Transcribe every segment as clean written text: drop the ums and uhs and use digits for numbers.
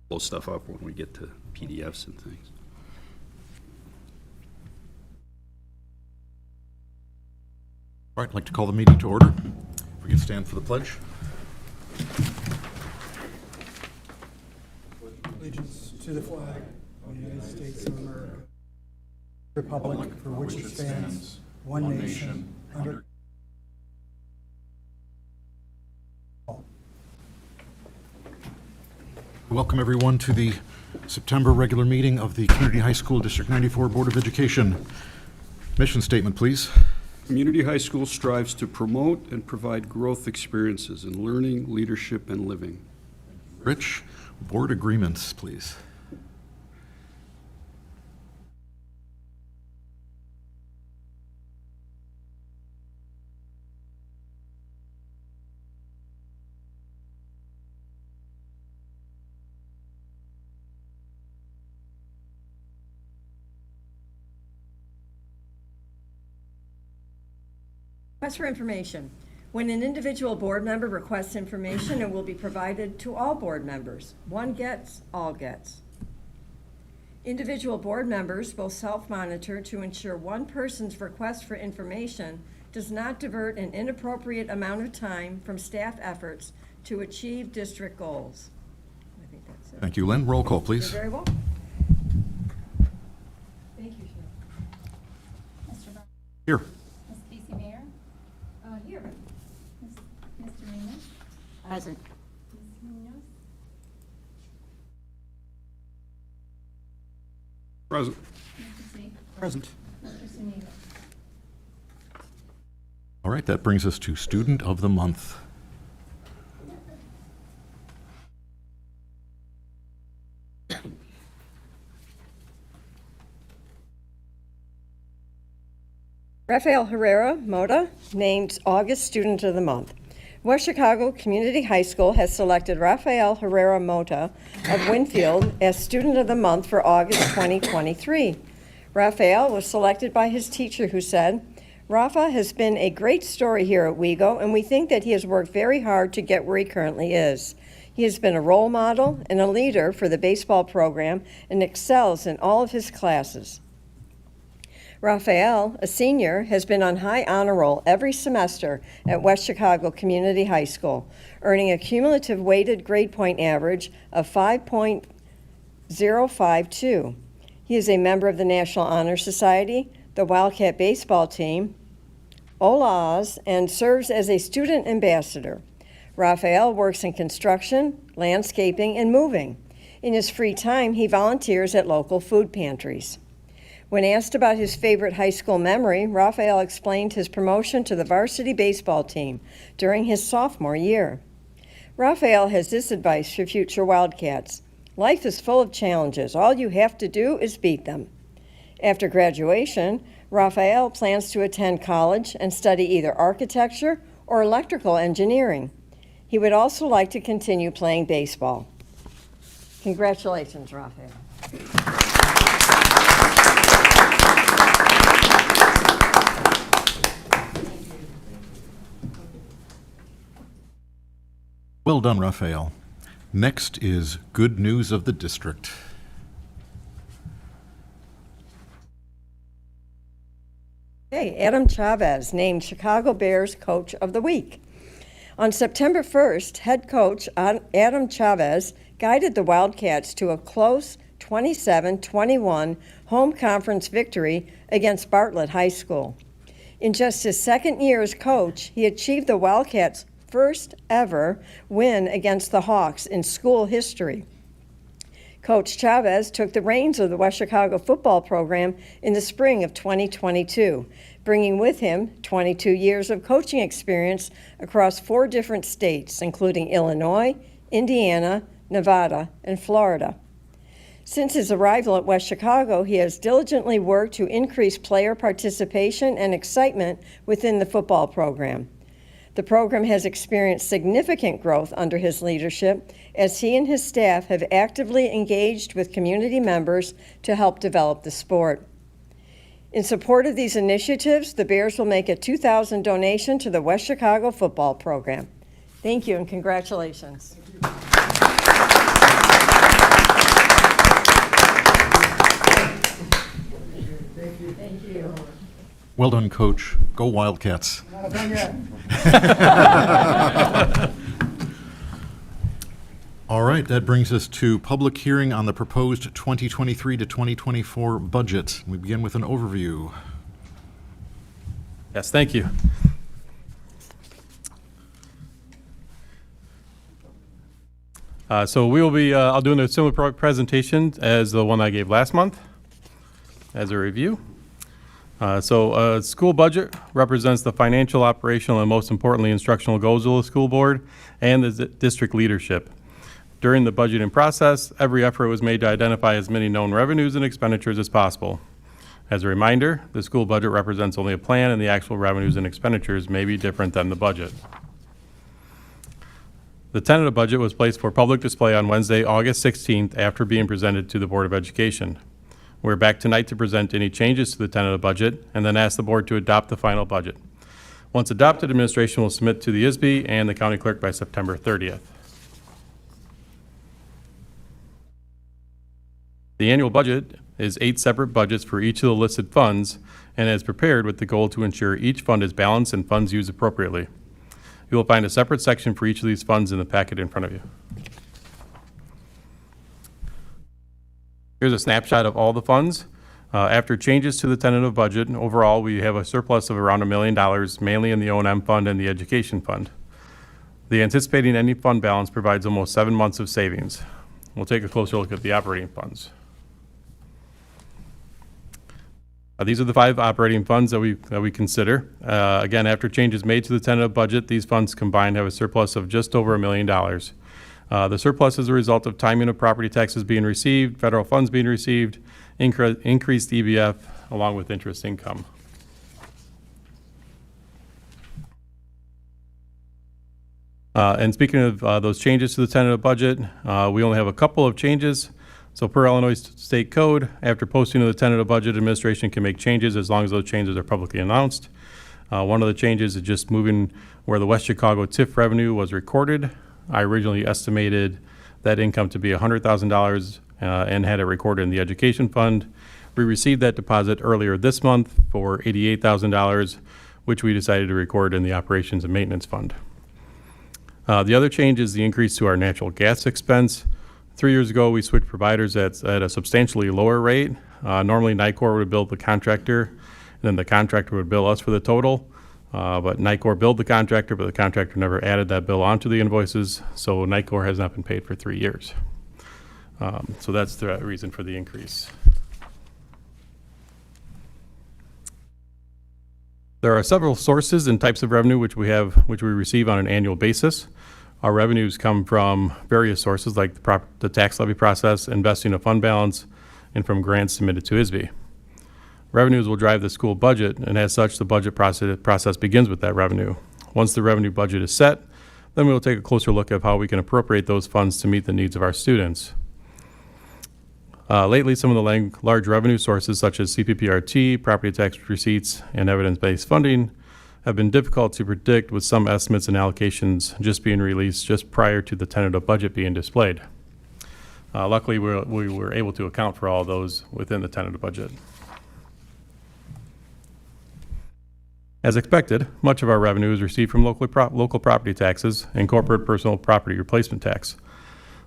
blow stuff up when we get to PDFs and things. All right, I'd like to call the meeting to order. If we could stand for the pledge. Allegiance to the flag of the United States of America, republic for which it stands, one nation, under Welcome everyone to the September regular meeting of the Community High School District 94 Board of Education. Mission statement, please. Community High School strives to promote and provide growth experiences in learning, leadership, and living. Rich, board agreements, please. Request for information. When an individual board member requests information, it will be provided to all board members. One gets, all gets. Individual board members will self-monitor to ensure one person's request for information does not divert an inappropriate amount of time from staff efforts to achieve district goals. I think that's it. Thank you, Lynn. Roll call, You're please. very well. Thank you, Sharon. Mr. Brown? Here. Ms. Casey Mayer? Here. Mr. Raymond? Present. Ms. Munoz? Present. Mr. C? present. Mr. Suniga? All right, that brings us to Student of the Month. Rafael Herrera Mota, named August Student of the Month. West Chicago Community High School has selected Rafael Herrera Mota of Winfield as Student of the Month for August 2023. Rafael was selected by his teacher, who said, "Rafa has been a great story here at WeGo, and we think that he has worked very hard to get where he currently is. He has been a role model and a leader for the baseball program and excels in all of his classes." Rafael, a senior, has been on high honor roll every semester at West Chicago Community High School, earning a cumulative weighted grade point average of 5.052. He is a member of the National Honor Society, the Wildcat baseball team, OLAs, and serves as a student ambassador. Rafael works in construction, landscaping, and moving. In his free time, he volunteers at local food pantries. When asked about his favorite high school memory, Rafael explained his promotion to the varsity baseball team during his sophomore year. Rafael has this advice for future Wildcats: life is full of challenges. All you have to do is beat them. After graduation, Rafael plans to attend college and study either architecture or electrical engineering. He would also like to continue playing baseball. Congratulations, Rafael. Well done, Raphael. Next is Good News of the District. Okay, Adam Chavez named Chicago Bears Coach of the Week. On September 1st, head coach Adam Chavez guided the Wildcats to a close 27-21 home conference victory against Bartlett High School. In just his second year as coach, he achieved the Wildcats' first ever win against the Hawks in school history. Coach Chavez took the reins of the West Chicago football program in the spring of 2022, bringing with him 22 years of coaching experience across 4 different states, including Illinois, Indiana, Nevada, and Florida. Since his arrival at West Chicago, he has diligently worked to increase player participation and excitement within the football program. The program has experienced significant growth under his leadership, as he and his staff have actively engaged with community members to help develop the sport. In support of these initiatives, the Bears will make a $2,000 donation to the West Chicago football program. Thank you and congratulations. Thank you. Well done, Coach. Go Wildcats. Not done yet. All right, that brings us to public hearing on the proposed 2023 to 2024 budget. We begin with an overview. Yes, thank you. So we will be, I'll do a similar presentation as the one I gave last month as a review. School budget represents the financial, operational, and most importantly, instructional goals of the school board and the district leadership. During the budgeting process, every effort was made to identify as many known revenues and expenditures as possible. As a reminder, the school budget represents only a plan, and the actual revenues and expenditures may be different than the budget. The tentative budget was placed for public display on Wednesday, August 16th, after being presented to the Board of Education. We're back tonight to present any changes to the tentative budget and then ask the board to adopt the final budget. Once adopted, administration will submit to the ISB and the county clerk by September 30th. The annual budget is 8 separate budgets for each of the listed funds and is prepared with the goal to ensure each fund is balanced and funds used appropriately. You will find a separate section for each of these funds in the packet in front of you. Here's a snapshot of all the funds. After changes to the tentative budget, overall we have a surplus of around $1 million, mainly in the O&M fund and the education fund. The anticipating ending fund balance provides almost 7 months of savings. We'll take a closer look at the operating funds. These are the 5 operating funds that we consider. Again, after changes made to the tentative budget, these funds combined have a surplus of just over $1 million. The surplus is a result of timing of property taxes being received, federal funds being received, increased EBF, along with interest income. And speaking of those changes to the tentative budget, we only have a couple of changes. So per Illinois State Code, after posting of the tentative budget, administration can make changes as long as those changes are publicly announced. One of the changes is just moving where the West Chicago TIF revenue was recorded. I originally estimated that income to be $100,000 and had it recorded in the education fund. We received that deposit earlier this month for $88,000, which we decided to record in the operations and maintenance fund. The other change is the increase to our natural gas expense. 3 years ago, we switched providers at a substantially lower rate. Normally, NICOR would bill the contractor, and then the contractor would bill us for the total. But NICOR billed the contractor, but the contractor never added that bill onto the invoices, so NICOR has not been paid for 3 years. So that's the reason for the increase. There are several sources and types of revenue which we receive on an annual basis. Our revenues come from various sources like the tax levy process, investing of fund balance, and from grants submitted to ISB. Revenues will drive the school budget, and as such, the budget process begins with that revenue. Once the revenue budget is set, then we will take a closer look at how we can appropriate those funds to meet the needs of our students. Lately, some of the large revenue sources such as CPPRT, property tax receipts, and evidence-based funding have been difficult to predict, with some estimates and allocations just being released just prior to the tentative budget being displayed. Luckily, we were able to account for all those within the tentative budget. As expected, much of our revenue is received from local property taxes and corporate personal property replacement tax.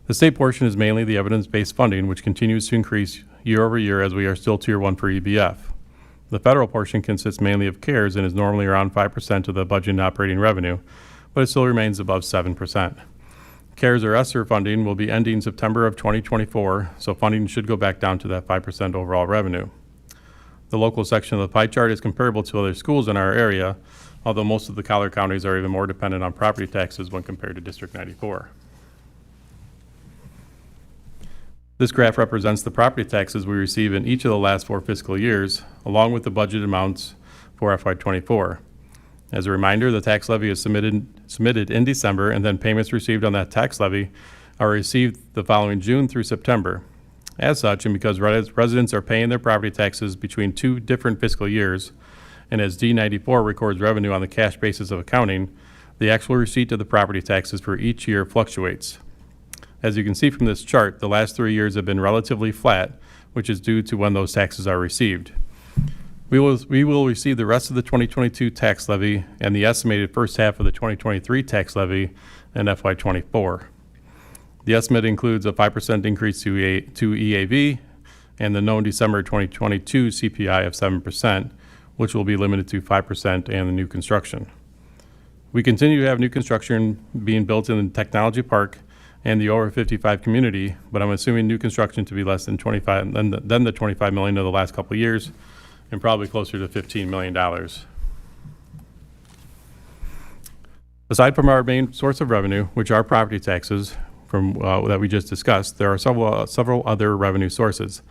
The state portion is mainly the evidence-based funding, which continues to increase year over year as we are still Tier 1 for EBF. The federal portion consists mainly of CARES and is normally around 5% of the budget and operating revenue, but it still remains above 7%. CARES or ESSER funding will be ending September of 2024, so funding should go back down to that 5% overall revenue. The local section of the pie chart is comparable to other schools in our area, although most of the collar counties are even more dependent on property taxes when compared to District 94. This graph represents the property taxes we receive in each of the last 4 fiscal years, along with the budget amounts for FY24. As a reminder, the tax levy is submitted in December, and then payments received on that tax levy are received the following June through September. As such, and because residents are paying their property taxes between 2 different fiscal years, and as D94 records revenue on the cash basis of accounting, the actual receipt of the property taxes for each year fluctuates. As you can see from this chart, the last 3 years have been relatively flat, which is due to when those taxes are received. We will receive the rest of the 2022 tax levy and the estimated first half of the 2023 tax levy in FY24. The estimate includes a 5% increase to EAV and the known December 2022 CPI of 7%, which will be limited to 5% and the new construction. We continue to have new construction being built in the Technology Park and the over 55 community, but I'm assuming new construction to be less than the $25 million of the last couple of years, and probably closer to $15 million. Aside from our main source of revenue, which are property taxes from that we just discussed, there are several other revenue sources.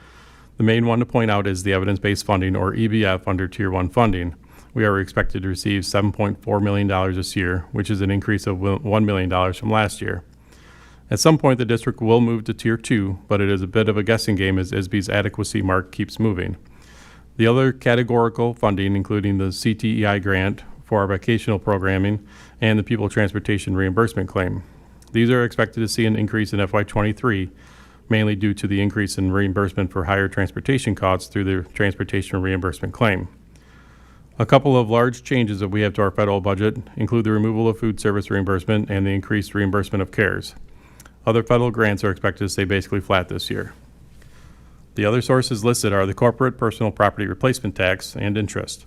The main one to point out is the evidence-based funding, or EBF, under Tier 1 funding. We are expected to receive $7.4 million this year, which is an increase of $1 million from last year. At some point, the district will move to Tier 2, but it is a bit of a guessing game as ISB's adequacy mark keeps moving. The other categorical funding, including the CTEI grant for our vocational programming and the Pupil Transportation Reimbursement Claim. These are expected to see an increase in FY23, mainly due to the increase in reimbursement for higher transportation costs through the Transportation Reimbursement Claim. A couple of large changes that we have to our federal budget include the removal of food service reimbursement and the increased reimbursement of CARES. Other federal grants are expected to stay basically flat this year. The other sources listed are the corporate personal property replacement tax and interest.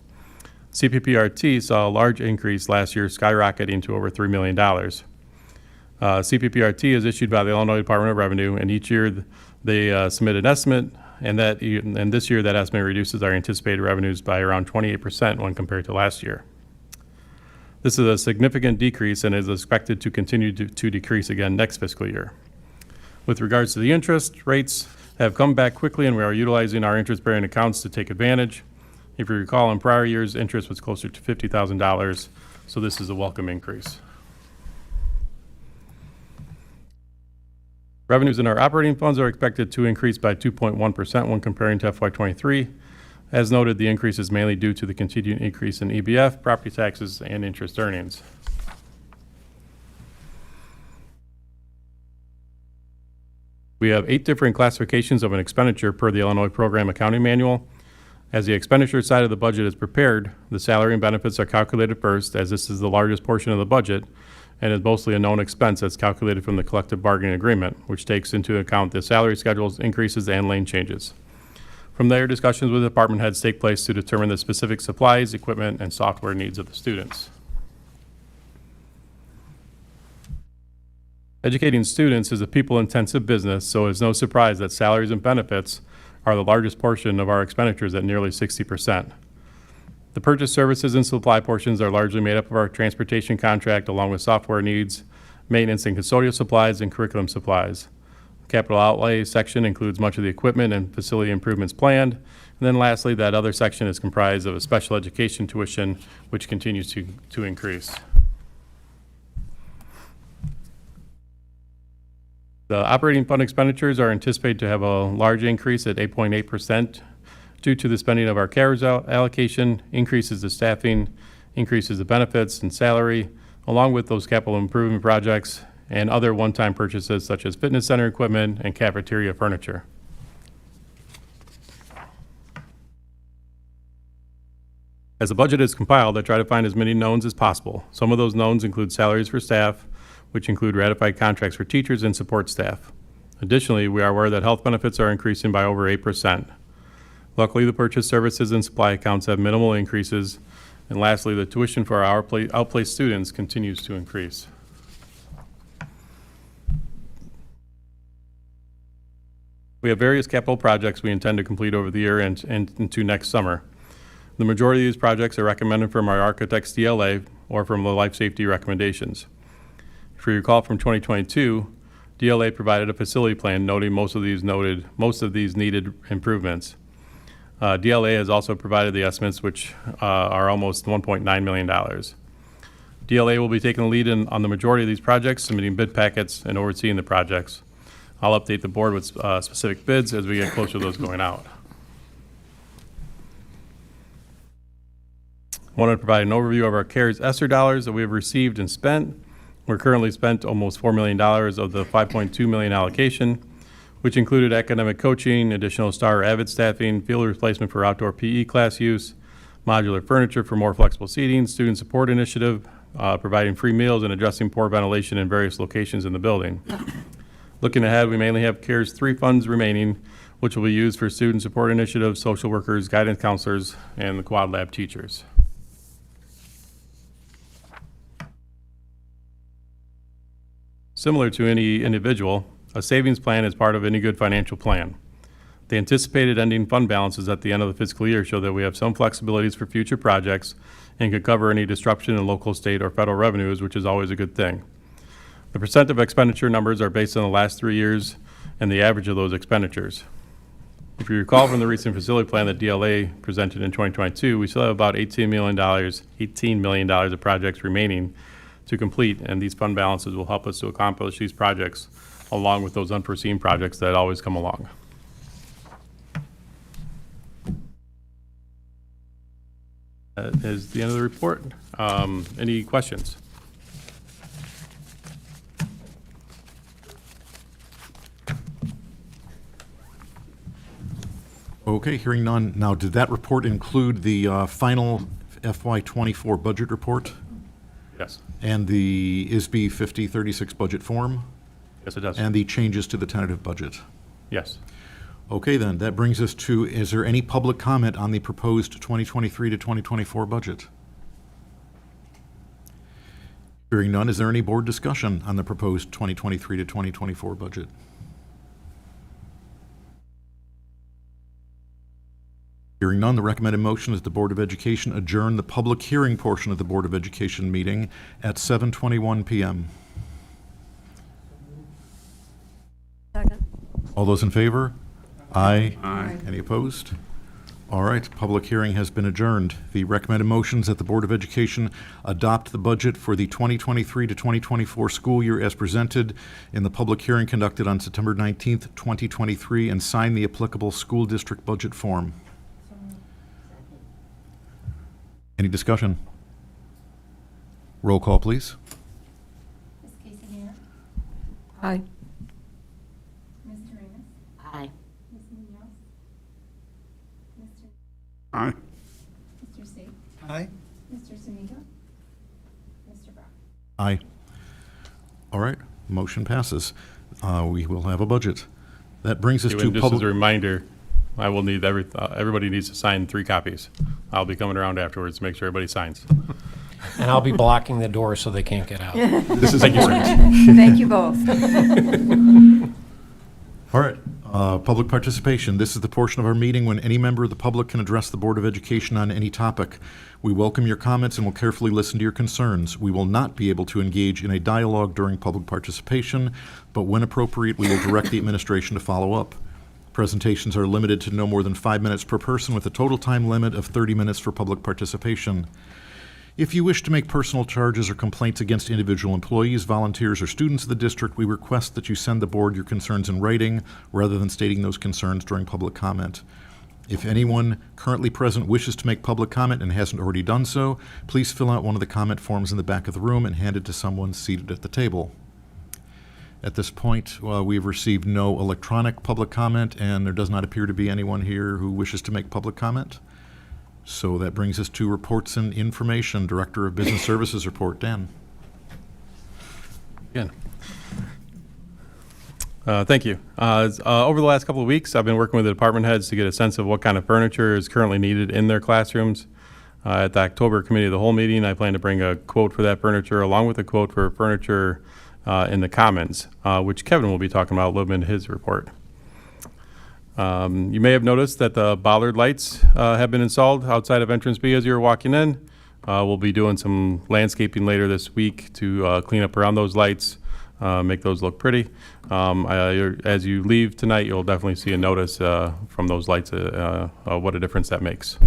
CPPRT saw a large increase last year, skyrocketing to over $3 million. CPPRT is issued by the Illinois Department of Revenue, and each year they submit an estimate, and this year that estimate reduces our anticipated revenues by around 28% when compared to last year. This is a significant decrease and is expected to continue to decrease again next fiscal year. With regards to the interest, rates have come back quickly, and we are utilizing our interest-bearing accounts to take advantage. If you recall, in prior years, interest was closer to $50,000, so this is a welcome increase. Revenues in our operating funds are expected to increase by 2.1% when comparing to FY23. As noted, the increase is mainly due to the continued increase in EBF, property taxes, and interest earnings. We have 8 different classifications of an expenditure per the Illinois Program Accounting Manual. As the expenditure side of the budget is prepared, the salary and benefits are calculated first, as this is the largest portion of the budget and is mostly a known expense that's calculated from the collective bargaining agreement, which takes into account the salary schedules, increases, and lane changes. From there, discussions with department heads take place to determine the specific supplies, equipment, and software needs of the students. Educating students is a people-intensive business, so it's no surprise that salaries and benefits are the largest portion of our expenditures at nearly 60%. The purchase services and supply portions are largely made up of our transportation contract, along with software needs, maintenance and custodial supplies, and curriculum supplies. The capital outlay section includes much of the equipment and facility improvements planned. And then lastly, that other section is comprised of a special education tuition, which continues to increase. The operating fund expenditures are anticipated to have a large increase at 8.8% due to the spending of our CARES allocation, increases the staffing, increases the benefits and salary, along with those capital improvement projects and other one-time purchases such as fitness center equipment and cafeteria furniture. As the budget is compiled, I try to find as many knowns as possible. Some of those knowns include salaries for staff, which include ratified contracts for teachers and support staff. Additionally, we are aware that health benefits are increasing by over 8%. Luckily, the purchase services and supply accounts have minimal increases. And lastly, the tuition for our outplaced students continues to increase. We have various capital projects we intend to complete over the year and into next summer. The majority of these projects are recommended from our architect's DLA or from the life safety recommendations. If you recall from 2022, DLA provided a facility plan noting most of these needed improvements. DLA has also provided the estimates, which are almost $1.9 million. DLA will be taking the lead on the majority of these projects, submitting bid packets and overseeing the projects. I'll update the board with specific bids as we get closer to those going out. I want to provide an overview of our CARES ESSER dollars that we have received and spent. We're currently spent almost $4 million of the $5.2 million allocation, which included academic coaching, additional STAR Avid staffing, field replacement for outdoor PE class use, modular furniture for more flexible seating, student support initiative, providing free meals and addressing poor ventilation in various locations in the building. Looking ahead, we mainly have CARES 3 funds remaining, which will be used for student support initiatives, social workers, guidance counselors, and the quad lab teachers. Similar to any individual, a savings plan is part of any good financial plan. The anticipated ending fund balances at the end of the fiscal year show that we have some flexibilities for future projects and could cover any disruption in local, state, or federal revenues, which is always a good thing. The percent of expenditure numbers are based on the last 3 years and the average of those expenditures. If you recall from the recent facility plan that DLA presented in 2022, we still have about $18 million of projects remaining to complete, and these fund balances will help us to accomplish these projects along with those unforeseen projects that always come along. That is the end of the report. Any questions? Okay, hearing none. Now, did that report include the final FY24 budget report Yes. and the ISB 5036 budget form Yes, it does. and the changes to the tentative budget? Yes. Okay, then, that brings us to, is there any public comment on the proposed 2023 to 2024 budget? Hearing none, is there any board discussion on the proposed 2023 to 2024 budget? Hearing none, the recommended motion is the Board of Education adjourn the public hearing portion of the Board of Education meeting at 7:21 PM. Second. All those in favor? Aye. Aye. Any opposed? All right, public hearing has been adjourned. The recommended motions that the Board of Education adopt the budget for the 2023 to 2024 school year as presented in the public hearing conducted on September 19th, 2023, and sign the applicable school district budget form. Any discussion? Roll call, please. Ms. Quesadilla? Aye. Mr. Ramos? Aye. Ms. Munoz? Mr. Aye. Mr. State? Aye. Mr. Suniga? Mr. Brown? Aye. All right, motion passes. We will have a budget. That brings us to Just as a public. reminder, I will need everybody needs to sign 3 copies. I'll be coming around afterwards to make sure everybody signs. And I'll be blocking the door so they can't get out. This is Thank you, important. sir. Thank you both. All right, public participation. This is the portion of our meeting when any member of the public can address the Board of Education on any topic. We welcome your comments and will carefully listen to your concerns. We will not be able to engage in a dialogue during public participation, but when appropriate, we will direct the administration to follow up. Presentations are limited to no more than 5 minutes per person with a total time limit of 30 minutes for public participation. If you wish to make personal charges or complaints against individual employees, volunteers, or students of the district, we request that you send the board your concerns in writing rather than stating those concerns during public comment. If anyone currently present wishes to make public comment and hasn't already done so, please fill out one of the comment forms in the back of the room and hand it to someone seated at the table. At this point, we've received no electronic public comment, and there does not appear to be anyone here who wishes to make public comment. So that brings us to reports and information. Director of Business Services report, Dan. Again. Thank you. Over the last couple of weeks, I've been working with the department heads to get a sense of what kind of furniture is currently needed in their classrooms. At the October Committee of the Whole meeting, I plan to bring a quote for that furniture along with a quote for furniture in the Commons, which Kevin will be talking about a little bit in his report. You may have noticed that the bollard lights have been installed outside of entrance B as you're walking in. We'll be doing some landscaping later this week to clean up around those lights, make those look pretty. As you leave tonight, you'll definitely see a notice from those lights, what a difference that makes.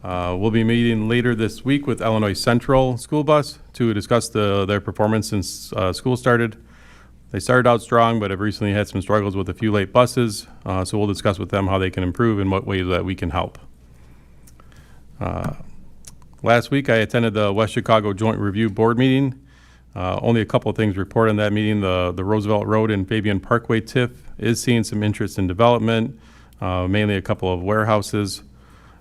We'll be meeting later this week with Illinois Central School Bus to discuss their performance since school started. They started out strong, but have recently had some struggles with a few late buses, so we'll discuss with them how they can improve and what ways that we can help. Last week, I attended the West Chicago Joint Review Board meeting. Only a couple of things report on that meeting. The Roosevelt Road and Fabian Parkway TIF is seeing some interest in development, mainly a couple of warehouses.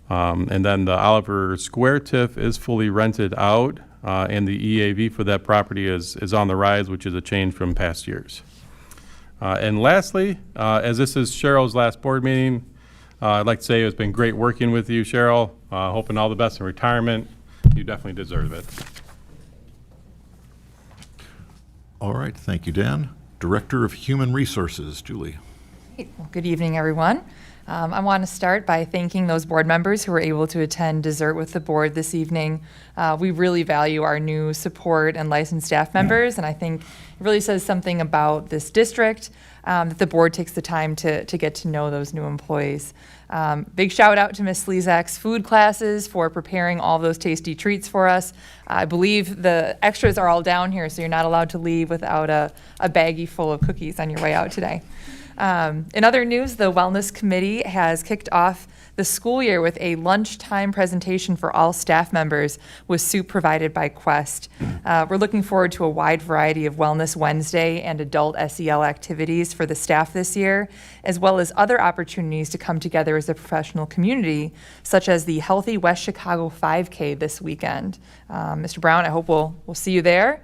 And then the Oliver Square TIF is fully rented out, and the EAV for that property is on the rise, which is a change from past years. And lastly, as this is Cheryl's last board meeting, I'd like to say it's been great working with you, Cheryl. Hoping all the best in retirement. You definitely deserve it. All right, thank you, Dan. Director of Human Resources, Julie. Well, good evening, everyone. I want to start by thanking those board members who were able to attend dessert with the board this evening. We really value our new support and licensed staff members, and I think it really says something about this district that the board takes the time to get to know those new employees. Big shout out to Ms. Slezak's food classes for preparing all those tasty treats for us. I believe the extras are all down here, so you're not allowed to leave without a baggie full of cookies on your way out today. In other news, the Wellness Committee has kicked off the school year with a lunchtime presentation for all staff members with soup provided by Quest. We're looking forward to a wide variety of Wellness Wednesday and adult SEL activities for the staff this year, as well as other opportunities to come together as a professional community, such as the Healthy West Chicago 5K this weekend. Mr. Brown, I hope we'll see you there.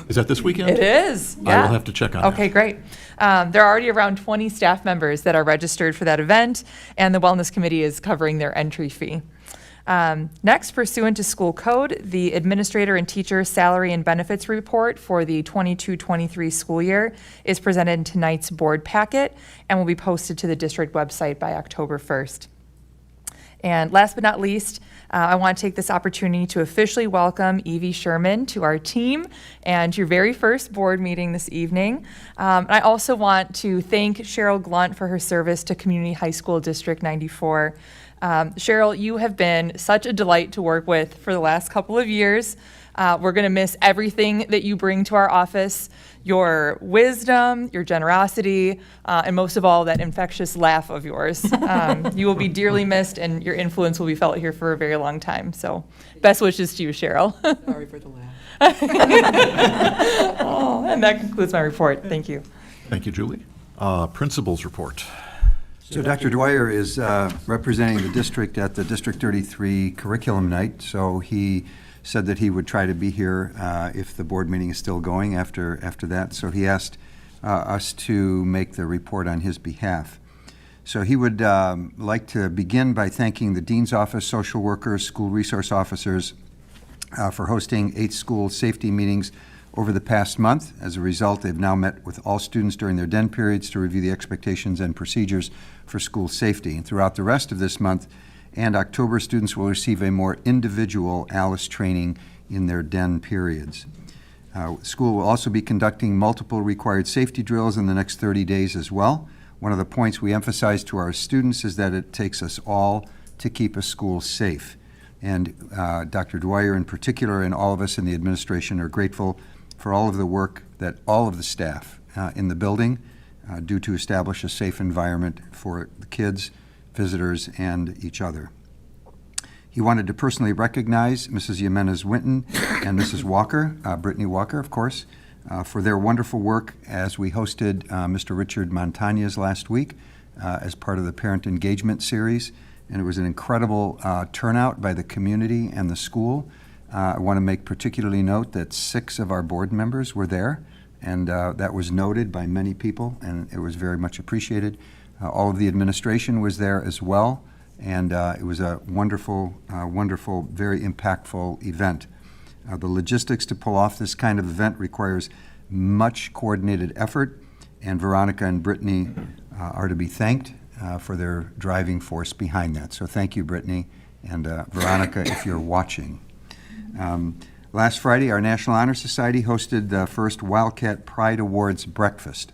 Is that this weekend? It is. I Yeah. will have to check on that. Okay, great. There are already around 20 staff members that are registered for that event, and the Wellness Committee is covering their entry fee. Next, pursuant to school code, the administrator and teacher salary and benefits report for the 22-23 school year is presented in tonight's board packet and will be posted to the district website by October 1st. And last but not least, I want to take this opportunity to officially welcome Evie Sherman to our team and your very first board meeting this evening. I also want to thank Cheryl Glunt for her service to Community High School District 94. Cheryl, you have been such a delight to work with for the last couple of years. We're going to miss everything that you bring to our office, your wisdom, your generosity, and most of all, that infectious laugh of yours. You will be dearly missed, and your influence will be felt here for a very long time. So best wishes to you, Cheryl. Sorry for the laugh. Oh, and that concludes my report. Thank you. Thank you, Julie. Principal's report. So Dr. Dwyer is representing the district at the District 33 Curriculum Night, so he said that he would try to be here if the board meeting is still going after that. So he asked us to make the report on his behalf. So he would like to begin by thanking the Dean's Office, social workers, school resource officers for hosting 8 school safety meetings over the past month. As a result, they've now met with all students during their DEN periods to review the expectations and procedures for school safety. And throughout the rest of this month and October, students will receive a more individual ALICE training in their DEN periods. School will also be conducting multiple required safety drills in the next 30 days as well. One of the points we emphasize to our students is that it takes us all to keep a school safe. And Dr. Dwyer in particular and all of us in the administration are grateful for all of the work that all of the staff in the building do to establish a safe environment for the kids, visitors, and each other. He wanted to personally recognize Mrs. Jimenez Winton and Mrs. Walker, Brittany Walker, of course, for their wonderful work as we hosted Mr. Richard Montañez last week as part of the Parent Engagement Series. And it was an incredible turnout by the community and the school. I want to make particularly note that 6 of our board members were there, and that was noted by many people, and it was very much appreciated. All of the administration was there as well, and it was a wonderful, wonderful, very impactful event. The logistics to pull off this kind of event requires much coordinated effort, and Veronica and Brittany are to be thanked for their driving force behind that. So thank you, Brittany, and Veronica, if you're watching. Last Friday, our National Honor Society hosted the first Wildcat Pride Awards breakfast.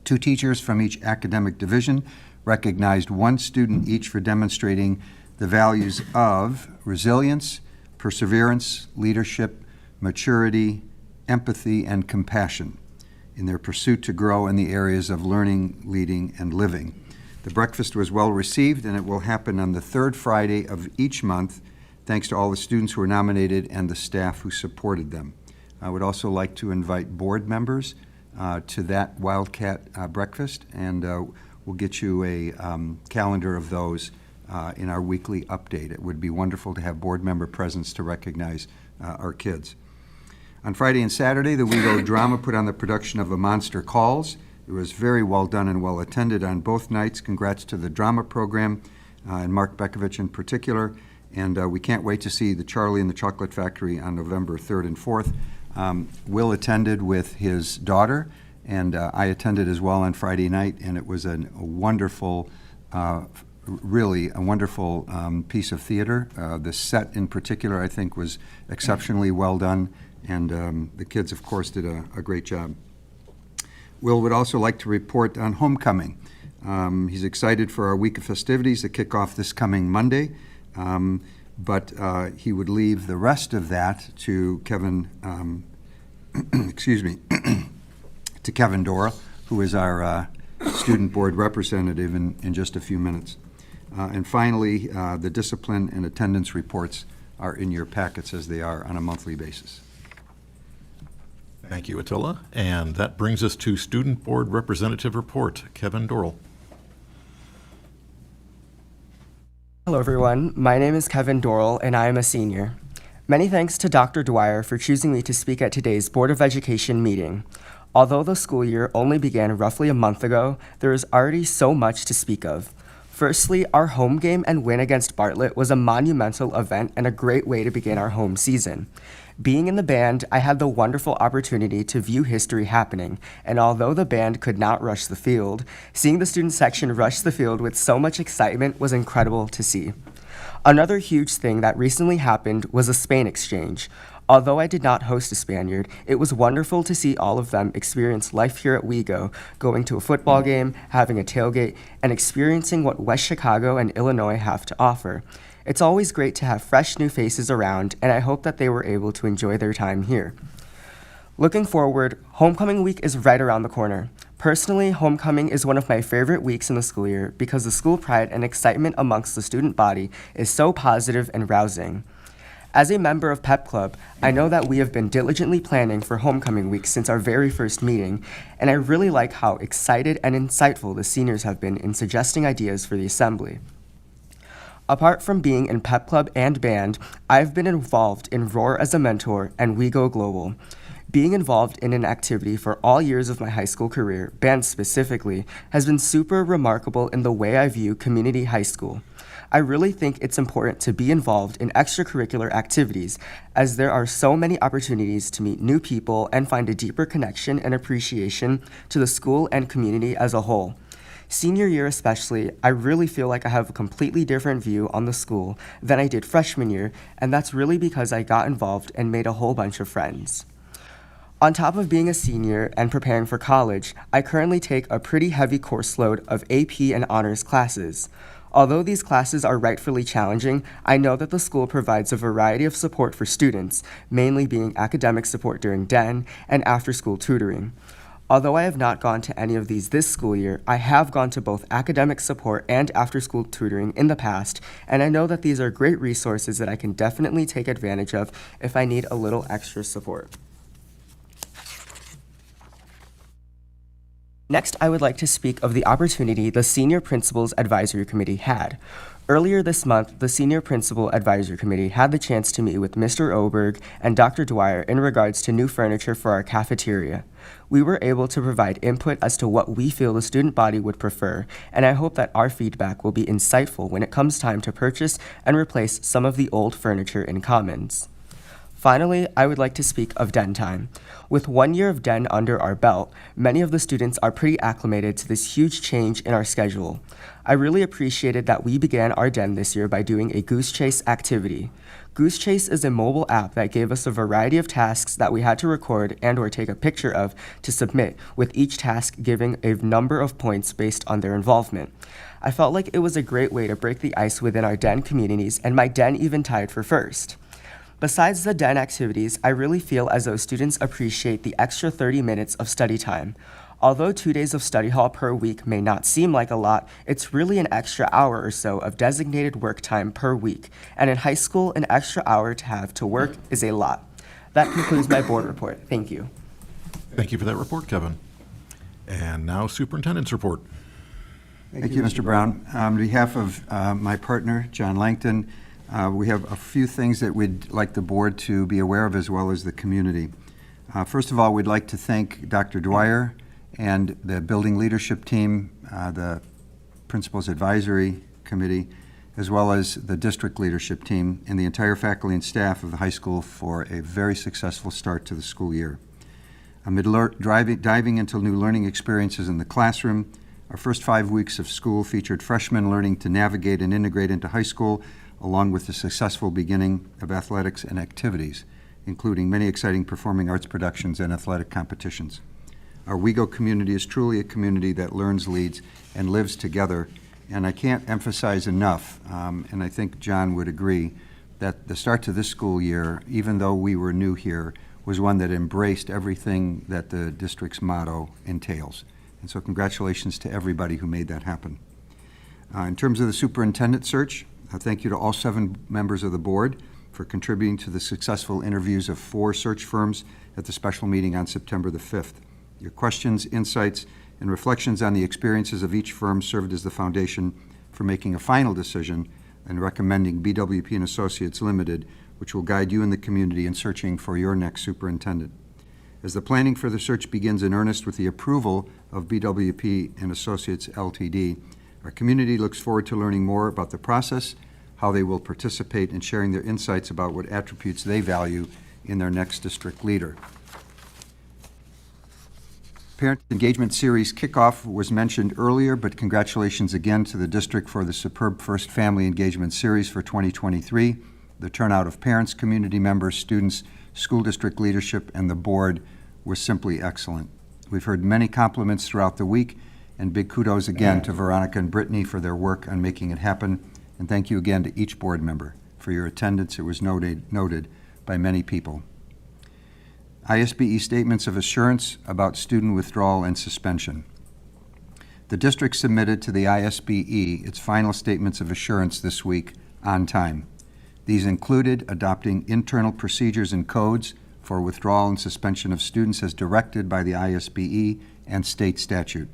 2 teachers from each academic division recognized 1 student each for demonstrating the values of resilience, perseverance, leadership, maturity, empathy, and compassion in their pursuit to grow in the areas of learning, leading, and living. The breakfast was well received, and it will happen on the 3rd Friday of each month, thanks to all the students who were nominated and the staff who supported them. I would also like to invite board members to that Wildcat breakfast, and we'll get you a calendar of those in our weekly update. It would be wonderful to have board member presence to recognize our kids. On Friday and Saturday, the WeGo Drama put on the production of A Monster Calls. It was very well done and well attended on both nights. Congrats to the drama program and Mark Bekovich in particular. And we can't wait to see the Charlie and the Chocolate Factory on November 3rd and 4th. Will attended with his daughter, and I attended as well on Friday night, and it was a wonderful, really a wonderful piece of theater. The set in particular, I think, was exceptionally well done, and the kids, of course, did a great job. Will would also like to report on homecoming. He's excited for our week of festivities that kick off this coming Monday, but he would leave the rest of that to Kevin, excuse me, to Kevin Doral, who is our student board representative in just a few minutes. And finally, the discipline and attendance reports are in your packets as they are on a monthly basis. Thank you, Attila. And that brings us to Student Board Representative Report. Kevin Doral. Hello, everyone. My name is Kevin Doral, and I am a senior. Many thanks to Dr. Dwyer for choosing me to speak at today's Board of Education meeting. Although the school year only began roughly a month ago, there is already so much to speak of. Firstly, our home game and win against Bartlett was a monumental event and a great way to begin our home season. Being in the band, I had the wonderful opportunity to view history happening, and although the band could not rush the field, seeing the student section rush the field with so much excitement was incredible to see. Another huge thing that recently happened was a Spain exchange. Although I did not host a Spaniard, it was wonderful to see all of them experience life here at WeGo, going to a football game, having a tailgate, and experiencing what West Chicago and Illinois have to offer. It's always great to have fresh new faces around, and I hope that they were able to enjoy their time here. Looking forward, homecoming week is right around the corner. Personally, homecoming is one of my favorite weeks in the school year because the school pride and excitement amongst the student body is so positive and rousing. As a member of Pep Club, I know that we have been diligently planning for homecoming week since our very first meeting, and I really like how excited and insightful the seniors have been in suggesting ideas for the assembly. Apart from being in Pep Club and band, I've been involved in Roar as a mentor and We Go Global. Being involved in an activity for all years of my high school career, band specifically, has been super remarkable in the way I view community high school. I really think it's important to be involved in extracurricular activities, as there are so many opportunities to meet new people and find a deeper connection and appreciation to the school and community as a whole. Senior year especially, I really feel like I have a completely different view on the school than I did freshman year, and that's really because I got involved and made a whole bunch of friends. On top of being a senior and preparing for college, I currently take a pretty heavy course load of AP and honors classes. Although these classes are rightfully challenging, I know that the school provides a variety of support for students, mainly being academic support during DEN and after-school tutoring. Although I have not gone to any of these this school year, I have gone to both academic support and after-school tutoring in the past, and I know that these are great resources that I can definitely take advantage of if I need a little extra support. Next, I would like to speak of the opportunity the Senior Principals Advisory Committee had. Earlier this month, the Senior Principal Advisory Committee had the chance to meet with Mr. Oberg and Dr. Dwyer in regards to new furniture for our cafeteria. We were able to provide input as to what we feel the student body would prefer, and I hope that our feedback will be insightful when it comes time to purchase and replace some of the old furniture in Commons. Finally, I would like to speak of DEN time. With 1 year of DEN under our belt, many of the students are pretty acclimated to this huge change in our schedule. I really appreciated that we began our DEN this year by doing a Goose Chase activity. Goose Chase is a mobile app that gave us a variety of tasks that we had to record and or take a picture of to submit, with each task giving a number of points based on their involvement. I felt like it was a great way to break the ice within our DEN communities, and my DEN even tied for first. Besides the DEN activities, I really feel as though students appreciate the extra 30 minutes of study time. Although 2 days of study hall per week may not seem like a lot, it's really an extra hour or so of designated work time per week. And in high school, an extra hour to have to work is a lot. That concludes my board report. Thank you. Thank you for that report, Kevin. And now Superintendent's report. Thank you, Mr. Brown. On behalf of my partner, John Langton, we have a few things that we'd like the board to be aware of as well as the community. First of all, we'd like to thank Dr. Dwyer and the building leadership team, the Principals Advisory Committee, as well as the district leadership team and the entire faculty and staff of the high school for a very successful start to the school year. Amid diving into new learning experiences in the classroom, our first 5 weeks of school featured freshmen learning to navigate and integrate into high school, along with the successful beginning of athletics and activities, including many exciting performing arts productions and athletic competitions. Our WeGo community is truly a community that learns, leads, and lives together. And I can't emphasize enough, and I think John would agree, that the start to this school year, even though we were new here, was one that embraced everything that the district's motto entails. And so congratulations to everybody who made that happen. In terms of the superintendent search, thank you to all 7 members of the board for contributing to the successful interviews of 4 search firms at the special meeting on September the 5th. Your questions, insights, and reflections on the experiences of each firm served as the foundation for making a final decision and recommending BWP and Associates Limited, which will guide you and the community in searching for your next superintendent. As the planning for the search begins in earnest with the approval of BWP and Associates Ltd., our community looks forward to learning more about the process, how they will participate, and sharing their insights about what attributes they value in their next district leader. Parent Engagement Series kickoff was mentioned earlier, but congratulations again to the district for the superb first Family Engagement Series for 2023. The turnout of parents, community members, students, school district leadership, and the board was simply excellent. We've heard many compliments throughout the week, and big kudos again to Veronica and Brittany for their work on making it happen. And thank you again to each board member for your attendance. It was noted by many people. ISBE statements of assurance about student withdrawal and suspension. The district submitted to the ISBE its final statements of assurance this week on time. These included adopting internal procedures and codes for withdrawal and suspension of students as directed by the ISBE and state statute,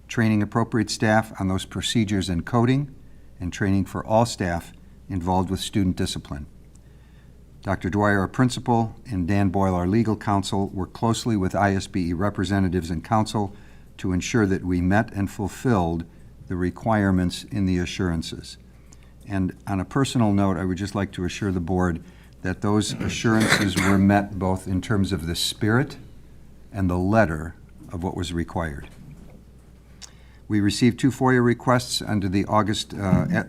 training appropriate staff on those procedures and coding, and training for all staff involved with student discipline. Dr. Dwyer, our principal, and Dan Boyle, our legal counsel, worked closely with ISBE representatives and counsel to ensure that we met and fulfilled the requirements in the assurances. And on a personal note, I would just like to assure the board that those assurances were met both in terms of the spirit and the letter of what was required. We received 2 FOIA requests under the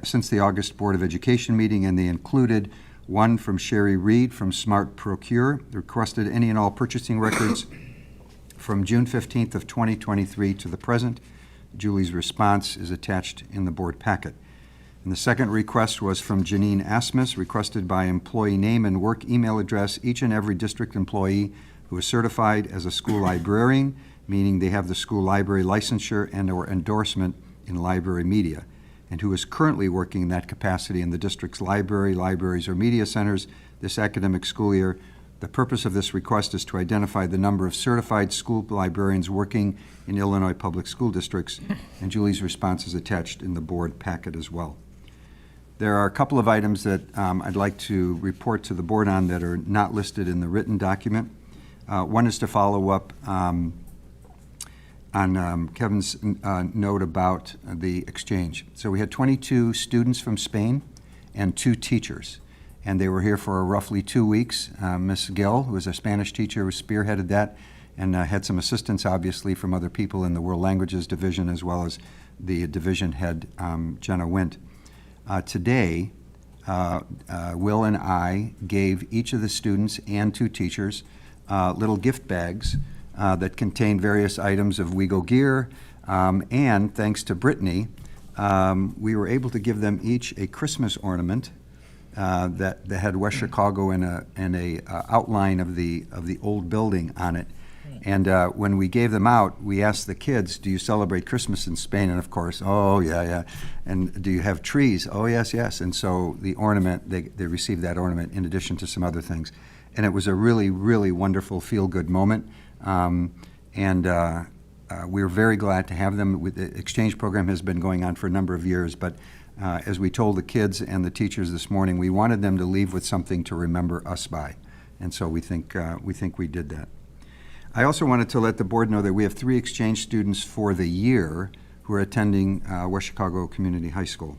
since the August Board of Education meeting, and they included one from Sherry Reed from Smart Procure, requested any and all purchasing records from June 15th of 2023 to the present. Julie's response is attached in the board packet. And the second request was from Janine Asmus, requested by employee name and work email address, each and every district employee who is certified as a school librarian, meaning they have the school library licensure and/or endorsement in library media, and who is currently working in that capacity in the district's library, libraries, or media centers this academic school year. The purpose of this request is to identify the number of certified school librarians working in Illinois public school districts, and Julie's response is attached in the board packet as well. There are a couple of items that I'd like to report to the board on that are not listed in the written document. One is to follow up on Kevin's note about the exchange. So we had 22 students from Spain and 2 teachers, and they were here for roughly 2 weeks. Miss Gill, who was a Spanish teacher, spearheaded that and had some assistance, obviously, from other people in the World Languages Division, as well as the division head, Jenna Wint. Today, Will and I gave each of the students and 2 teachers little gift bags that contain various items of WeGo gear, and thanks to Brittany, we were able to give them each a Christmas ornament that had West Chicago and a outline of the old building on it. And when we gave them out, we asked the kids, do you celebrate Christmas in Spain? And of course, oh, yeah. And do you have trees? Oh, yes. And so the ornament, they received that ornament in addition to some other things. And it was a really, really wonderful feel-good moment. And we're very glad to have them. The exchange program has been going on for a number of years, but as we told the kids and the teachers this morning, we wanted them to leave with something to remember us by. And so we think we did that. I also wanted to let the board know that we have 3 exchange students for the year who are attending West Chicago Community High School.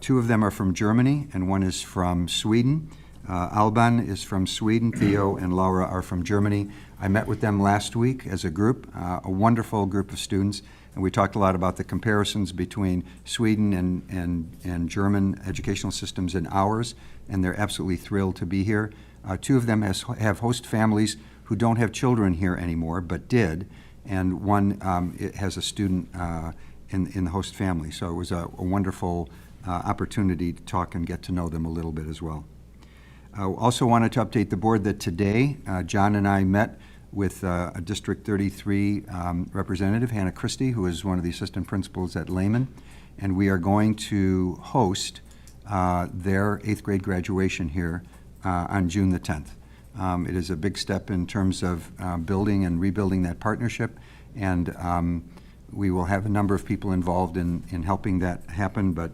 2 of them are from Germany and 1 is from Sweden. Alban is from Sweden, Theo and Laura are from Germany. I met with them last week as a group, a wonderful group of students, and we talked a lot about the comparisons between Sweden and German educational systems and ours, and they're absolutely thrilled to be here. 2 of them have host families who don't have children here anymore, but did, and 1 has a student in the host family. So it was a wonderful opportunity to talk and get to know them a little bit as well. I also wanted to update the board that today, John and I met with a District 33 representative, Hannah Christie, who is one of the assistant principals at Lehman, and we are going to host their 8th grade graduation here on June the 10th. It is a big step in terms of building and rebuilding that partnership, and we will have a number of people involved in helping that happen, but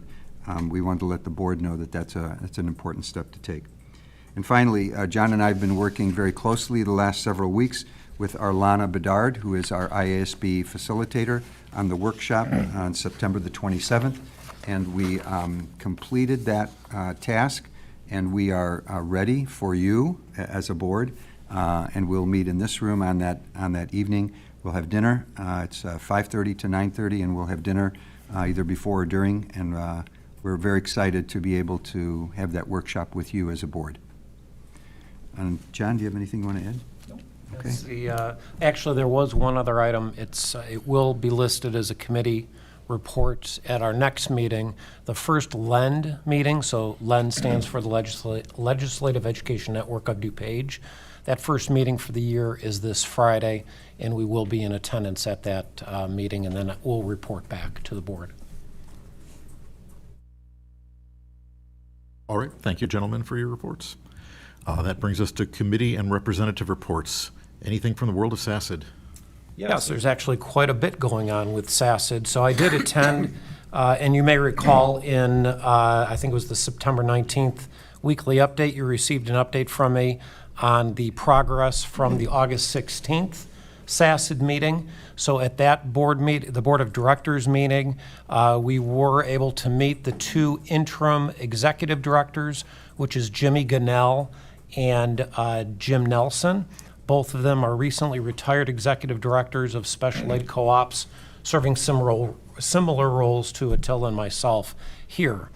we wanted to let the board know that that's an important step to take. And finally, John and I have been working very closely the last several weeks with Arlana Bedard, who is our IASB facilitator, on the workshop on September the 27th. And we completed that task, and we are ready for you as a board. And we'll meet in this room on that evening. We'll have dinner. It's 5:30 to 9:30, and we'll have dinner either before or during. And we're very excited to be able to have that workshop with you as a board. And John, do you have anything you want to add? No. Okay. Actually, there was one other item. It will be listed as a committee report at our next meeting, the first LEND meeting. So LEND stands for the Legislative Education Network of DuPage. That first meeting for the year is this Friday, and we will be in attendance at that meeting, and then we'll report back to the board. All right, thank you, gentlemen, for your reports. That brings us to committee and representative reports. Anything from the world of SACID? Yes, there's actually quite a bit going on with SACID. So I did attend, and you may recall in, I think it was the September 19th weekly update, you received an update from me on the progress from the August 16th SACID meeting. So at that the Board of Directors meeting, we were able to meet the 2 interim executive directors, which is Jimmy Gunnell and Jim Nelson. Both of them are recently retired executive directors of special ed co-ops, serving similar roles to Attila and myself here.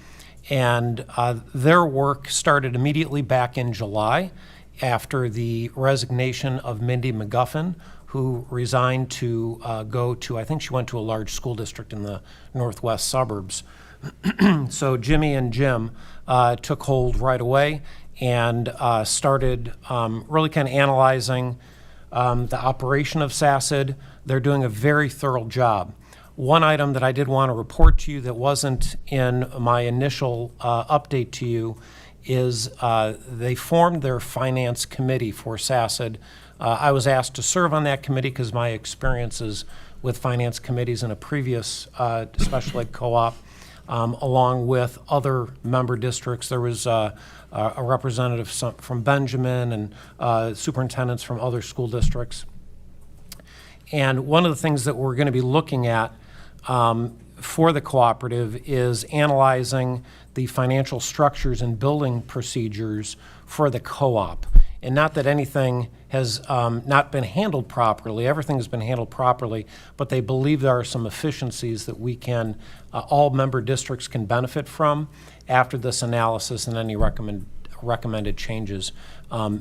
And their work started immediately back in July after the resignation of Mindy McGuffin, who resigned to go to, I think she went to a large school district in the northwest suburbs. So Jimmy and Jim took hold right away and started really kind of analyzing the operation of SACID. They're doing a very thorough job. One item that I did want to report to you that wasn't in my initial update to you is they formed their finance committee for SACID. I was asked to serve on that committee because my experiences with finance committees in a previous special ed co-op, along with other member districts. There was a representative from Benjamin and superintendents from other school districts. And one of the things that we're going to be looking at for the cooperative is analyzing the financial structures and building procedures for the co-op. And not that anything has not been handled properly, everything has been handled properly, but they believe there are some efficiencies that we can, all member districts can benefit from after this analysis, and any recommended changes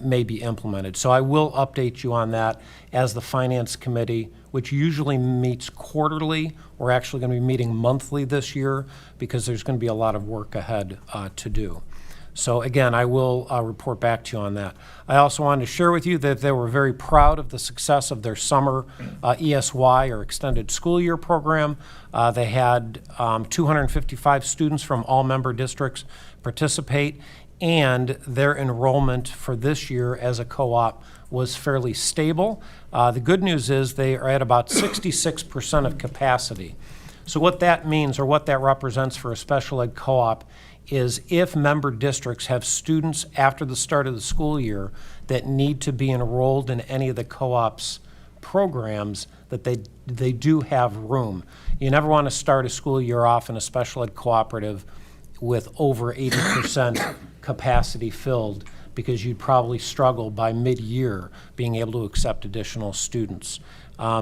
may be implemented. So I will update you on that as the Finance Committee, which usually meets quarterly. We're actually going to be meeting monthly this year because there's going to be a lot of work ahead to do. So again, I will report back to you on that. I also wanted to share with you that they were very proud of the success of their summer ESY, or extended school year program. They had 255 students from all member districts participate, and their enrollment for this year as a co-op was fairly stable. The good news is they are at about 66% of capacity. So what that means, or what that represents for a special ed co-op, is if member districts have students after the start of the school year that need to be enrolled in any of the co-op's programs, that they do have room. You never want to start a school year off in a special ed cooperative with over 80% capacity filled, because you'd probably struggle by mid-year being able to accept additional students.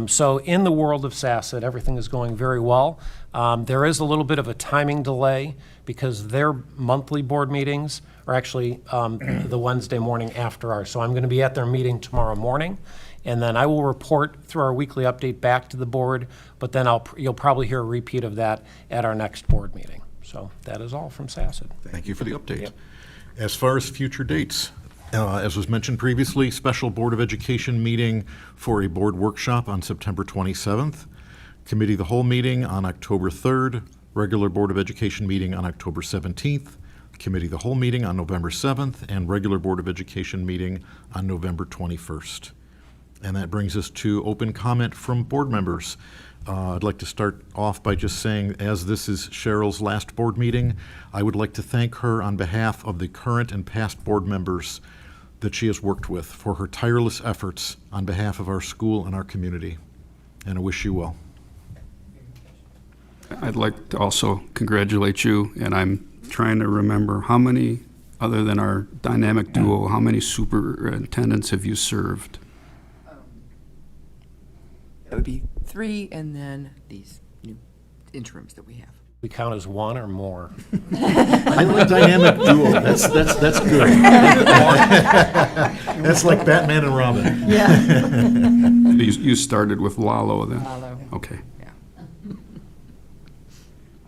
So in the world of SACID, everything is going very well. There is a little bit of a timing delay because their monthly board meetings are actually the Wednesday morning after ours. So I'm going to be at their meeting tomorrow morning, and then I will report through our weekly update back to the board, but then you'll probably hear a repeat of that at our next board meeting. So that is all from SACID. Thank you for the update. Yep. As far as future dates, as was mentioned previously, special Board of Education meeting for a board workshop on September 27th, Committee of the Whole meeting on October 3rd, regular Board of Education meeting on October 17th, Committee of the Whole meeting on November 7th, and regular Board of Education meeting on November 21st. And that brings us to open comment from board members. I'd like to start off by just saying, as this is Cheryl's last board meeting, I would like to thank her on behalf of the current and past board members that she has worked with for her tireless efforts on behalf of our school and our community. And I wish you well. I'd like to also congratulate you, and I'm trying to remember how many, other than our dynamic duo, how many superintendents have you served? That would be 3, and then these new interims that we have. We count as one or more. I like dynamic duo. That's good. That's like Batman and Robin. Yeah. You started with Lalo then? Lalo. Okay. Yeah.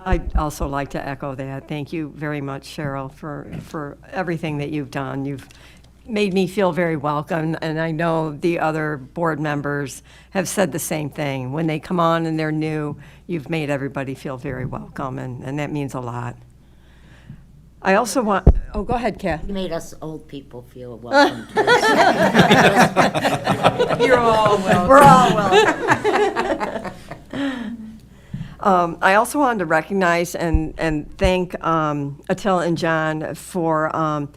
I'd also like to echo that. Thank you very much, Cheryl, for everything that you've done. You've made me feel very welcome, and I know the other board members have said the same thing. When they come on and they're new, you've made everybody feel very welcome, and that means a lot. I also want, oh, go ahead, Kath. You made us old people feel welcome. You're all welcome. We're all welcome. I also wanted to recognize and thank Attila and John for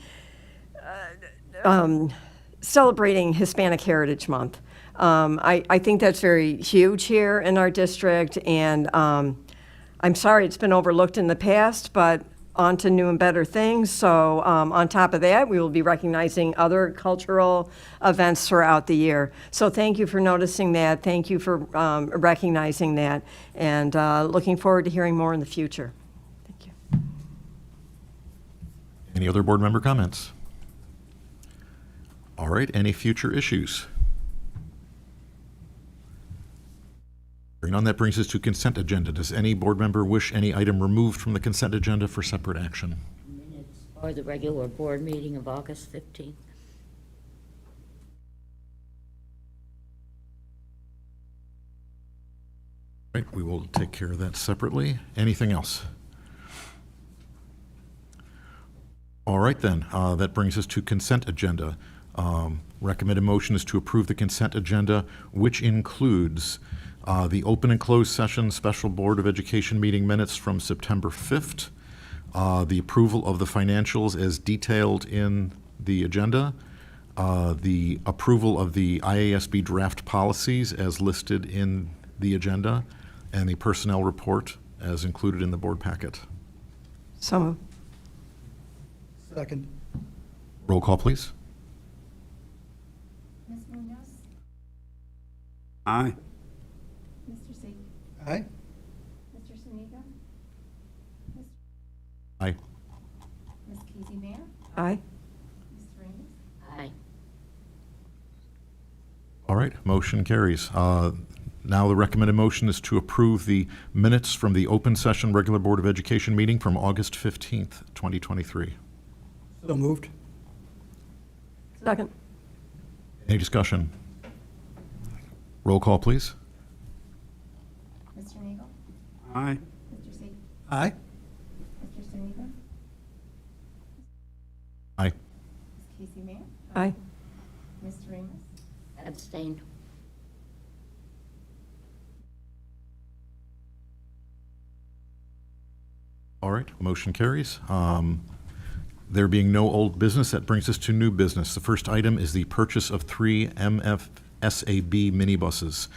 celebrating Hispanic Heritage Month. I think that's very huge here in our district, and I'm sorry it's been overlooked in the past, but on to new and better things. So on top of that, we will be recognizing other cultural events throughout the year. So thank you for noticing that. Thank you for recognizing that, and looking forward to hearing more in the future. Thank you. Any other board member comments? All right, any future issues? Hearing none, that brings us to consent agenda. Does any board member wish any item removed from the consent agenda for separate action? Minutes for the regular board meeting of August 15th. Right, we will take care of that separately. Anything else? All right, then, that brings us to consent agenda. Recommended motion is to approve the consent agenda, which includes the open and closed session special Board of Education meeting minutes from September 5th, the approval of the financials as detailed in the agenda, the approval of the IASB draft policies as listed in the agenda, and the personnel report as included in the board packet. So moved. Second. Roll call, please. Ms. Munoz? Aye. Mr. Sage? Aye. Mr. Suniga? Aye. Ms. Casey Mayer? Aye. Mr. Ramos? Aye. All right, motion carries. Now the recommended motion is to approve the minutes from the open session regular Board of Education meeting from August 15th, 2023. So moved. Second. Any discussion? Roll call, please. Mr. Nagel? Aye. Mr. Sage? Aye. Mr. Suniga? Aye. Mr. Amos? Abstain. All right, motion carries. There being no old business, that brings us to new business. The first item is the purchase of 3 MFSAB minibuses.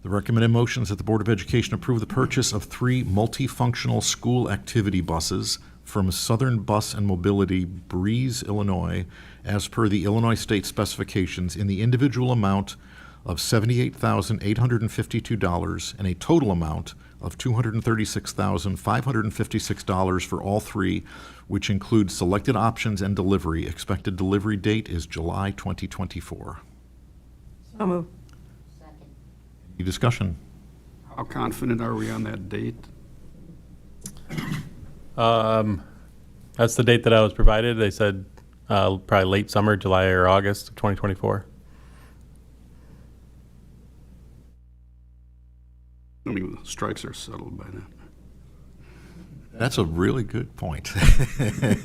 The recommended motion is that the Board of Education approve the purchase of 3 multifunctional school activity buses from Southern Bus and Mobility, Breeze, Illinois, as per the Illinois state specifications in the individual amount of $78,852 and a total amount of $236,556 for all 3, which includes selected options and delivery. Expected delivery date is July 2024. So moved. Second. Any discussion? How confident are we on that date? That's the date that I was provided. They said probably late summer, July or August of 2024. I mean, the strikes are settled by then. That's a really good point. At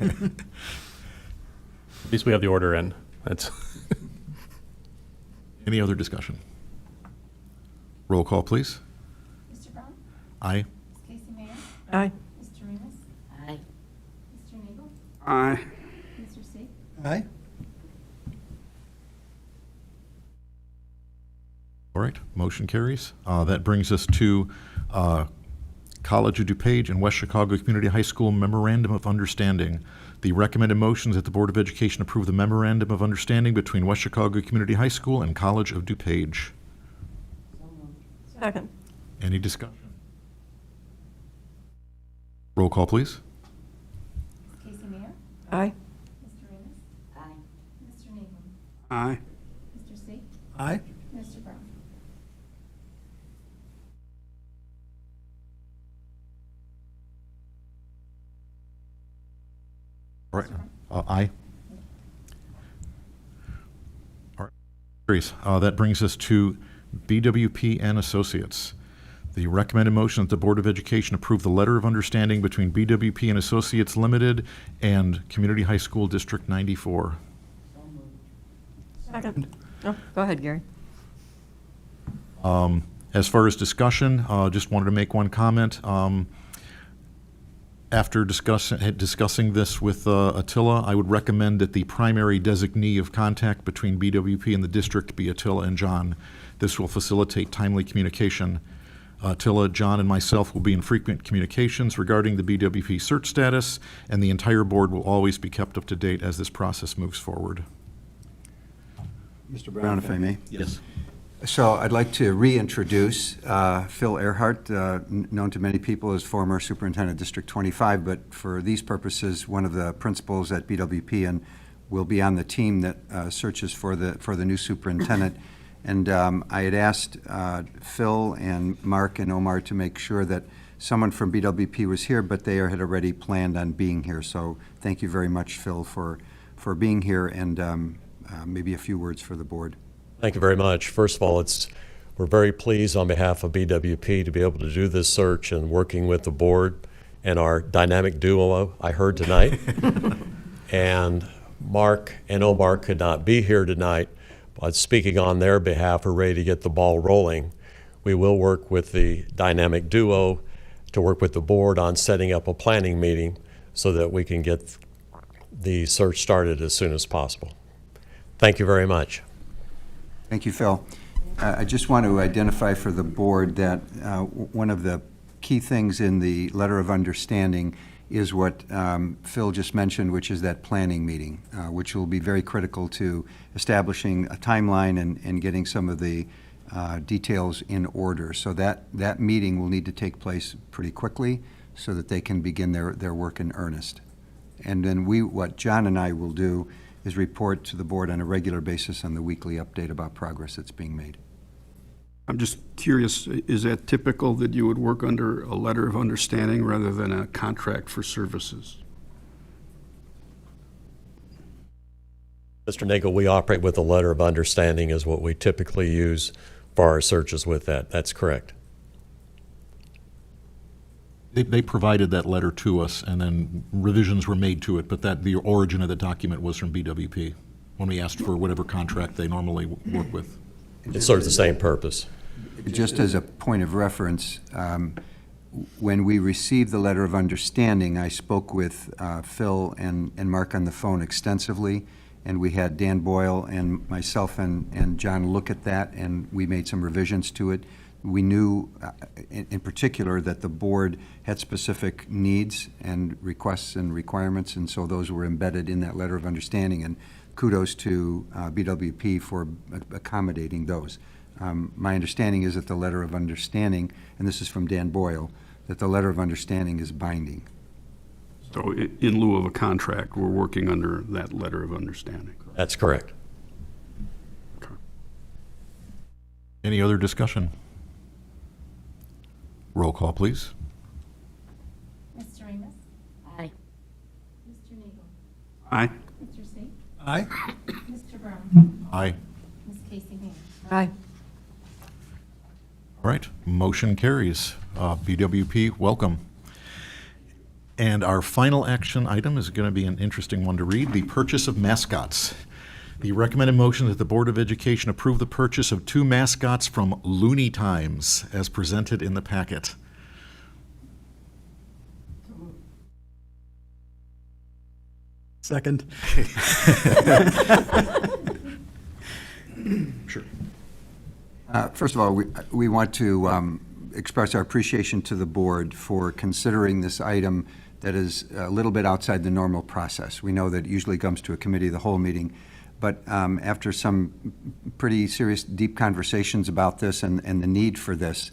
least we have the order in. That's Any other discussion? Roll call, please. Mr. Brown? Aye. Ms. Casey Mayer? Aye. Mr. Amos? Aye. Mr. Nagel? Aye. Mr. Sage? Aye. All right, motion carries. That brings us to College of DuPage and West Chicago Community High School Memorandum of Understanding. The recommended motion is that the Board of Education approve the Memorandum of Understanding between West Chicago Community High School and College of DuPage. Second. Any discussion? Roll call, please. Ms. Casey Mayer? Aye. Mr. Amos? Aye. Mr. Nagel? Aye. Mr. Sage? Aye. Mr. Brown? All right. Aye. All right. Carries. That brings us to BWP and Associates. The recommended motion that the Board of Education approve the letter of understanding between BWP and Associates Limited and Community High School District 94. Second. Oh, go ahead, Gary. As far as discussion, just wanted to make one comment. After discussing this with Attila, I would recommend that the primary designee of contact between BWP and the district be Attila and John. This will facilitate timely communication. Attila, John, and myself will be in frequent communications regarding the BWP search status, and the entire board will always be kept up to date as this process moves forward. Mr. Brown, if I may. Yes. So I'd like to reintroduce Phil Earhart, known to many people as former Superintendent District 25, but for these purposes, one of the principals at BWP, and will be on the team that searches for the new superintendent. And I had asked Phil and Mark and Omar to make sure that someone from BWP was here, but they had already planned on being here. So thank you very much, Phil, for being here, and maybe a few words for the board. Thank you very much. First of all, we're very pleased on behalf of BWP to be able to do this search and working with the board and our dynamic duo I heard tonight. And Mark and Omar could not be here tonight, but speaking on their behalf, we're ready to get the ball rolling. We will work with the dynamic duo to work with the board on setting up a planning meeting so that we can get the search started as soon as possible. Thank you very much. Thank you, Phil. I just want to identify for the board that one of the key things in the letter of understanding is what Phil just mentioned, which is that planning meeting, which will be very critical to establishing a timeline and getting some of the details in order. So that meeting will need to take place pretty quickly so that they can begin their work in earnest. And then what John and I will do is report to the board on a regular basis on the weekly update about progress that's being made. I'm just curious, is that typical that you would work under a letter of understanding rather than a contract for services? Mr. Nagel, we operate with a letter of understanding is what we typically use for our searches with that. That's correct. They provided that letter to us, and then revisions were made to it, but the origin of the document was from BWP. when we asked for whatever contract they normally work with. It serves the same purpose. Just as a point of reference, when we received the letter of understanding, I spoke with Phil and Mark on the phone extensively, and we had Dan Boyle and myself and John look at that, and we made some revisions to it. We knew, in particular, that the board had specific needs and requests and requirements, and so those were embedded in that letter of understanding, and kudos to BWP for accommodating those. My understanding is that the letter of understanding, and this is from Dan Boyle, that the letter of understanding is binding. So in lieu of a contract, we're working under that letter of understanding. That's correct. Any other discussion? Roll call, please. Mr. Amos? Aye. Mr. Nagel? Aye. Mr. Sink? Aye. Mr. Brown? Aye. Ms. Casey Hand? Aye. All right, motion carries. BWP, welcome. And our final action item is going to be an interesting one to read, the purchase of mascots. The recommended motion that the Board of Education approve the purchase of 2 mascots from Looney Times as presented in the packet. Second. Sure. First of all, we want to express our appreciation to the board for considering this item that is a little bit outside the normal process. We know that it usually comes to a committee of the whole meeting, but after some pretty serious, deep conversations about this and the need for this,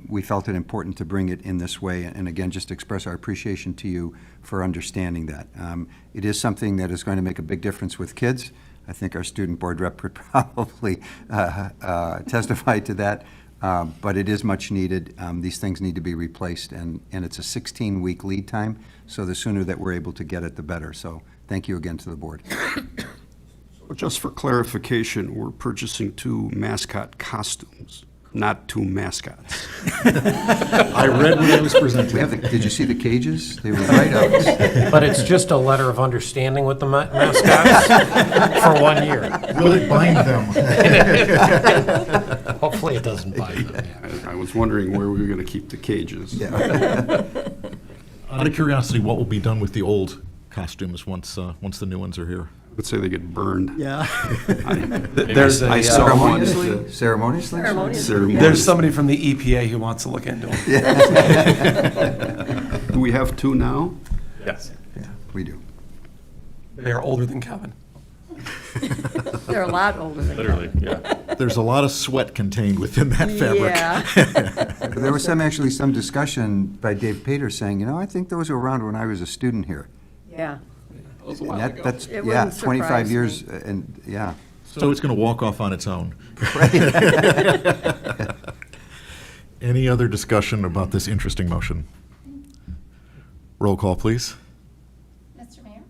we felt it important to bring it in this way, and again, just express our appreciation to you for understanding that. It is something that is going to make a big difference with kids. I think our student board rep could probably testify to that, but it is much needed. These things need to be replaced, and it's a 16-week lead time, so the sooner that we're able to get it, the better. So thank you again to the board. Just for clarification, we're purchasing 2 mascot costumes, not 2 mascots. I read what I was presenting. Did you see the cages? They were right out. But it's just a letter of understanding with the mascots for 1 year. Will it bind them? Hopefully it doesn't bind them. I was wondering where we were going to keep the cages. Out of curiosity, what will be done with the old costumes once the new ones are here? I would say they get burned. Yeah. There's I a, saw one. Ceremoniously? There's somebody from the EPA who wants to look into it. Do we have 2 now? Yes. Yeah, we do. They are older than Kevin. They're a lot older than Literally, yeah. There's a lot of sweat contained within that fabric. Yeah. There was some discussion by Dave Pater saying, I think those were around when I was a student here. Yeah. That was a while And ago. that's, It yeah, wouldn't 25 surprise years, me. and, yeah. So it's going to walk off on its own. Any other discussion about this interesting motion? Roll call, please. Mr. Mayor?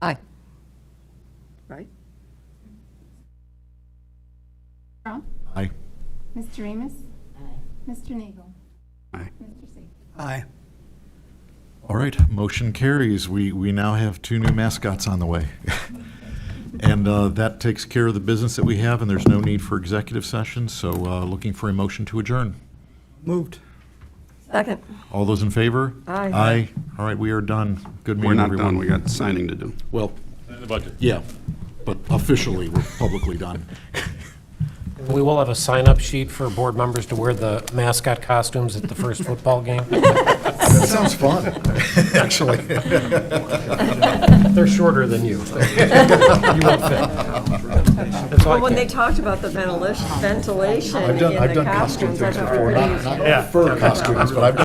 Aye. Right? Brown? Aye. Mr. Amos? Aye. Mr. Nagel? Aye. Mr. Sink? Aye. All right, motion carries. We now have 2 new mascots on the way. And that takes care of the business that we have, and there's no need for executive session, so looking for a motion to adjourn. Moved. Second. All those in favor? Aye. Aye. All right, we are done. Good We're meeting, not everyone. done. We got signing to do. Well, The budget. yeah, but officially, we're publicly done. We will have a sign-up sheet for board members to wear the mascot costumes at the first football game. That sounds fun, actually. They're shorter than you. You won't fit. That's all I Well, when can- they talked about the ventilation in I've done the custom costumes, I things thought before, we were not fur costumes, but I've done